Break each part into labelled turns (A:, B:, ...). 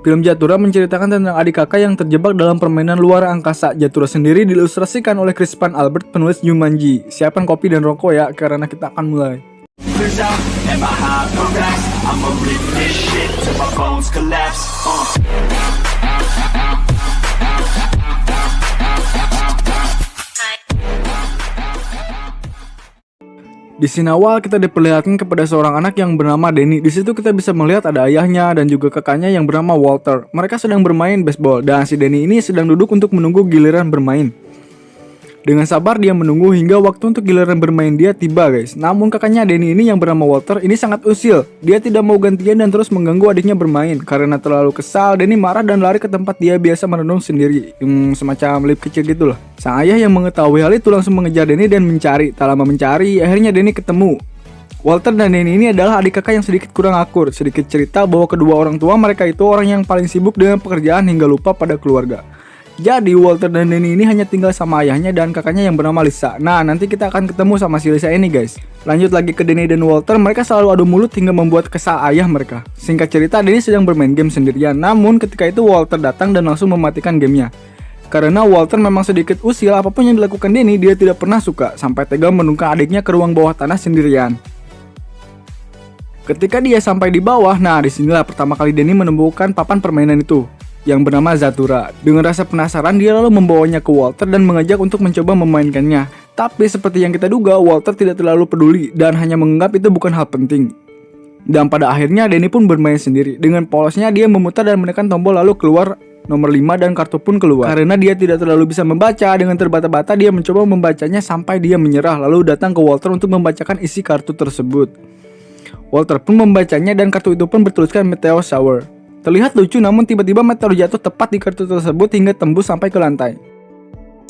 A: Film Zathura menceritakan tentang adik kakak yang terjebak dalam permainan luar angkasa. Zathura sendiri diilustrasikan oleh Crispin Albert, penulis Jumanji. Siapkan kopi dan rokok ya, karena kita akan mulai. Di scene awal kita diperlihatkan kepada seorang anak yang bernama Danny. Di situ kita bisa melihat ada ayahnya dan juga kakaknya yang bernama Walter. Mereka sedang bermain baseball dan si Danny ini sedang duduk untuk menunggu giliran bermain. Dengan sabar dia menunggu hingga waktu untuk giliran bermain dia tiba, guys. Namun kakaknya Danny ini yang bernama Walter ini sangat usil. Dia tidak mau gantian dan terus mengganggu adiknya bermain. Karena terlalu kesal, Danny marah dan lari ke tempat dia biasa merenung sendiri, semacam lip kecil gitu lah. Sang ayah yang mengetahui hal itu langsung mengejar Danny dan mencari. Tak lama mencari, akhirnya Danny ketemu. Walter dan Danny ini adalah adik kakak yang sedikit kurang akur. Sedikit cerita bahwa kedua orang tua mereka itu orang yang paling sibuk dengan pekerjaan hingga lupa pada keluarga. Jadi Walter dan Danny ini hanya tinggal sama ayahnya dan kakaknya yang bernama Lisa. Nah, nanti kita akan ketemu sama si Lisa ini, guys. Lanjut lagi ke Danny dan Walter, mereka selalu adu mulut hingga membuat kesal ayah mereka. Singkat cerita, Danny sedang bermain game sendirian. Namun ketika itu Walter datang dan langsung mematikan gamenya. Karena Walter memang sedikit usil, apapun yang dilakukan Danny dia tidak pernah suka. Sampai tega menunggang adiknya ke ruang bawah tanah sendirian. Ketika dia sampai di bawah, nah disinilah pertama kali Danny menemukan papan permainan itu yang bernama Zathura. Dengan rasa penasaran, dia lalu membawanya ke Walter dan mengajak untuk mencoba memainkannya. Tapi seperti yang kita duga, Walter tidak terlalu peduli dan hanya menganggap itu bukan hal penting. Dan pada akhirnya Danny pun bermain sendiri. Dengan polosnya dia memutar dan menekan tombol lalu keluar nomor 5 dan kartu pun keluar. Karena dia tidak terlalu bisa membaca, dengan terbata-bata dia mencoba membacanya sampai dia menyerah lalu datang ke Walter untuk membacakan isi kartu tersebut. Walter pun membacanya dan kartu itu pun bertuliskan Meteor Shower. Terlihat lucu, namun tiba-tiba meteor jatuh tepat di kartu tersebut hingga tembus sampai ke lantai.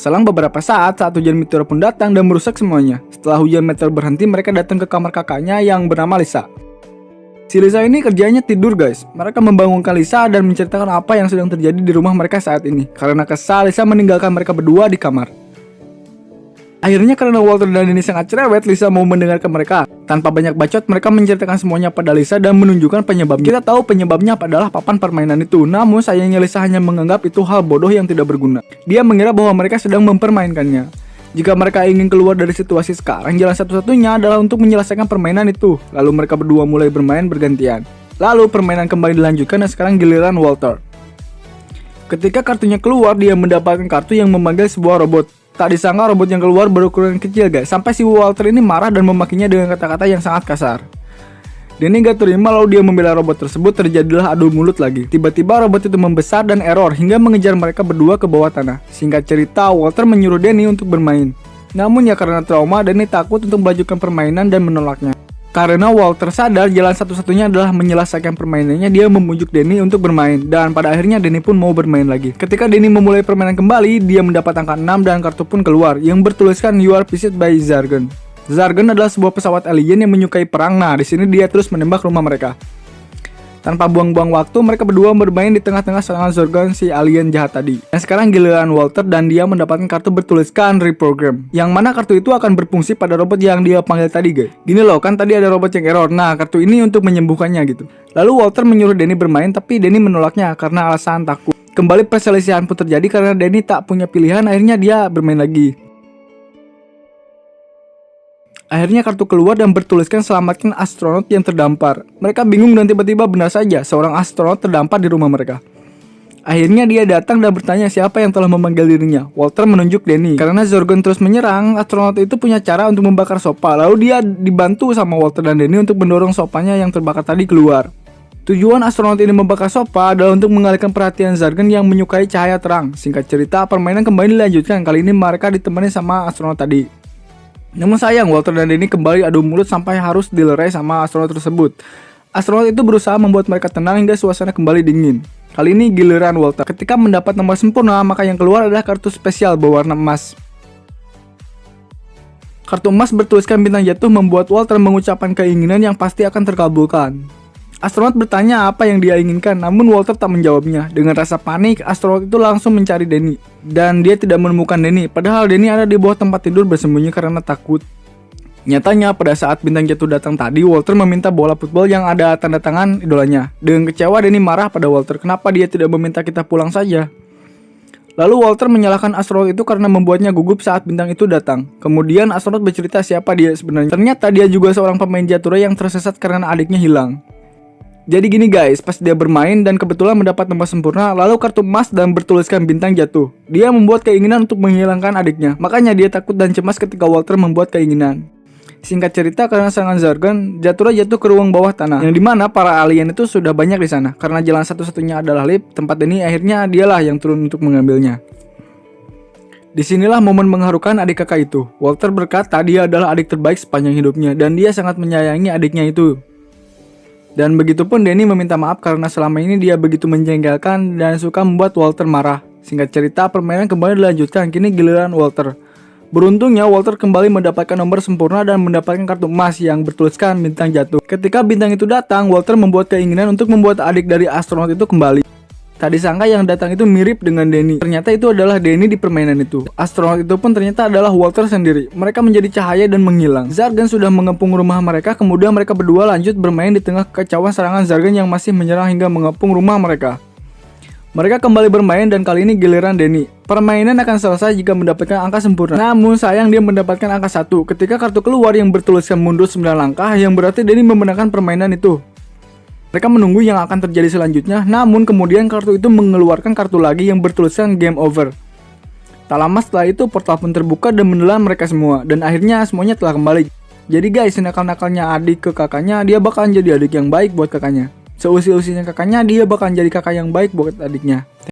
A: Selang beberapa saat hujan meteor pun datang dan merusak semuanya. Setelah hujan meteor berhenti, mereka datang ke kamar kakaknya yang bernama Lisa. Si Lisa ini kerjanya tidur, guys. Mereka membangunkan Lisa dan menceritakan apa yang sedang terjadi di rumah mereka saat ini. Karena kesal, Lisa meninggalkan mereka berdua di kamar. Akhirnya karena Walter dan Danny sangat cerewet, Lisa mau mendengarkan mereka. Tanpa banyak bacot, mereka menceritakan semuanya pada Lisa dan menunjukkan penyebabnya. Kita tahu penyebabnya adalah papan permainan itu. Namun sayangnya Lisa hanya menganggap itu hal bodoh yang tidak berguna. Dia mengira bahwa mereka sedang mempermainkannya. Jika mereka ingin keluar dari situasi sekarang, jalan satu-satunya adalah untuk menyelesaikan permainan itu. Lalu mereka berdua mulai bermain bergantian. Lalu permainan kembali dilanjutkan dan sekarang giliran Walter. Ketika kartunya keluar, dia mendapatkan kartu yang memanggil sebuah robot. Tak disangka robot yang keluar berukuran kecil, guys. Sampai si Walter ini marah dan memakinya dengan kata-kata yang sangat kasar. Danny gak terima lalu dia membela robot tersebut. Terjadilah adu mulut lagi. Tiba-tiba robot itu membesar dan error hingga mengejar mereka berdua ke bawah tanah. Singkat cerita, Walter menyuruh Danny untuk bermain. Namun ya karena trauma, Danny takut untuk melanjutkan permainan dan menolaknya. Karena Walter sadar jalan satu-satunya adalah menyelesaikan permainannya, dia membujuk Danny untuk bermain. Dan pada akhirnya Danny pun mau bermain lagi. Ketika Danny memulai permainan kembali, dia mendapat angka 6 dan kartu pun keluar yang bertuliskan You are visited by Zargon. Zargon adalah sebuah pesawat alien yang menyukai perang. Nah, di sini dia terus menembak rumah mereka. Tanpa buang-buang waktu, mereka berdua bermain di tengah-tengah serangan Zargon si alien jahat tadi. Dan sekarang giliran Walter dan dia mendapatkan kartu bertuliskan Reprogram. Yang mana kartu itu akan berfungsi pada robot yang dia panggil tadi, guys. Gini loh, kan tadi ada robot yang error. Nah, kartu ini untuk menyembuhkannya gitu. Lalu Walter menyuruh Danny bermain, tapi Danny menolaknya karena alasan takut. Kembali perselisihan pun terjadi karena Danny tak punya pilihan, akhirnya dia bermain lagi. Akhirnya kartu keluar dan bertuliskan selamatkan astronot yang terdampar. Mereka bingung dan tiba-tiba benar saja seorang astronot terdampar di rumah mereka. Akhirnya dia datang dan bertanya siapa yang telah memanggil dirinya. Walter menunjuk Danny. Karena Zargon terus menyerang, astronot itu punya cara untuk membakar sopa. Lalu dia dibantu sama Walter dan Danny untuk mendorong sopanya yang terbakar tadi keluar. Tujuan astronot ini membakar sopa adalah untuk mengalihkan perhatian Zargon yang menyukai cahaya terang. Singkat cerita, permainan kembali dilanjutkan. Kali ini mereka ditemani sama astronot tadi. Namun sayang, Walter dan Danny kembali adu mulut sampai harus dilerai sama astronot tersebut. Astronot itu berusaha membuat mereka tenang hingga suasana kembali dingin. Kali ini giliran Walter. Ketika mendapat nomor sempurna, maka yang keluar adalah kartu spesial berwarna emas. Kartu emas bertuliskan bintang jatuh membuat Walter mengucapkan keinginan yang pasti akan terkabulkan. Astronot bertanya apa yang dia inginkan, namun Walter tak menjawabnya. Dengan rasa panik, astronot itu langsung mencari Danny. Dan dia tidak menemukan Danny, padahal Danny ada di bawah tempat tidur bersembunyi karena takut. Nyatanya pada saat bintang jatuh datang tadi, Walter meminta bola football yang ada tanda tangan idolanya. Dengan kecewa, Danny marah pada Walter, kenapa dia tidak meminta kita pulang saja. Lalu Walter menyalahkan astronot itu karena membuatnya gugup saat bintang itu datang. Kemudian astronot bercerita siapa dia sebenarnya. Ternyata dia juga seorang pemain Jatura yang tersesat karena adiknya hilang. Jadi gini guys, pas dia bermain dan kebetulan mendapat nomor sempurna, lalu kartu emas dan bertuliskan bintang jatuh. Dia membuat keinginan untuk menghilangkan adiknya, makanya dia takut dan cemas ketika Walter membuat keinginan. Singkat cerita, karena serangan Zargon, Jatura jatuh ke ruang bawah tanah, yang dimana para alien itu sudah banyak di sana. Karena jalan satu-satunya adalah lift, tempat ini akhirnya dialah yang turun untuk mengambilnya. Disinilah momen mengharukan adik kakak itu. Walter berkata dia adalah adik terbaik sepanjang hidupnya, dan dia sangat menyayangi adiknya itu. Dan begitupun Danny meminta maaf karena selama ini dia begitu menjengkelkan dan suka membuat Walter marah. Singkat cerita, permainan kembali dilanjutkan, kini giliran Walter. Beruntungnya Walter kembali mendapatkan nomor sempurna dan mendapatkan kartu emas yang bertuliskan bintang jatuh. Ketika bintang itu datang, Walter membuat keinginan untuk membuat adik dari astronot itu kembali. Tak disangka yang datang itu mirip dengan Danny. Ternyata itu adalah Danny di permainan itu. Astronot itu pun ternyata adalah Walter sendiri. Mereka menjadi cahaya dan menghilang. Zargon sudah mengepung rumah mereka, kemudian mereka berdua lanjut bermain di tengah kekacauan serangan Zargon yang masih menyerang hingga mengepung rumah mereka. Mereka kembali bermain dan kali ini giliran Danny. Permainan akan selesai jika mendapatkan angka sempurna. Namun sayang dia mendapatkan angka 1 ketika kartu keluar yang bertuliskan mundur 9 langkah, yang berarti Danny memenangkan permainan itu. Mereka menunggu yang akan terjadi selanjutnya, namun kemudian kartu itu mengeluarkan kartu lagi yang bertuliskan game over. Tak lama setelah itu portal pun terbuka dan menelan mereka semua, dan akhirnya semuanya telah kembali. Jadi guys, nakal-nakalnya adik ke kakaknya, dia bakalan jadi adik yang baik buat kakaknya. Seusia-usianya kakaknya, dia bakalan jadi kakak yang baik buat adiknya.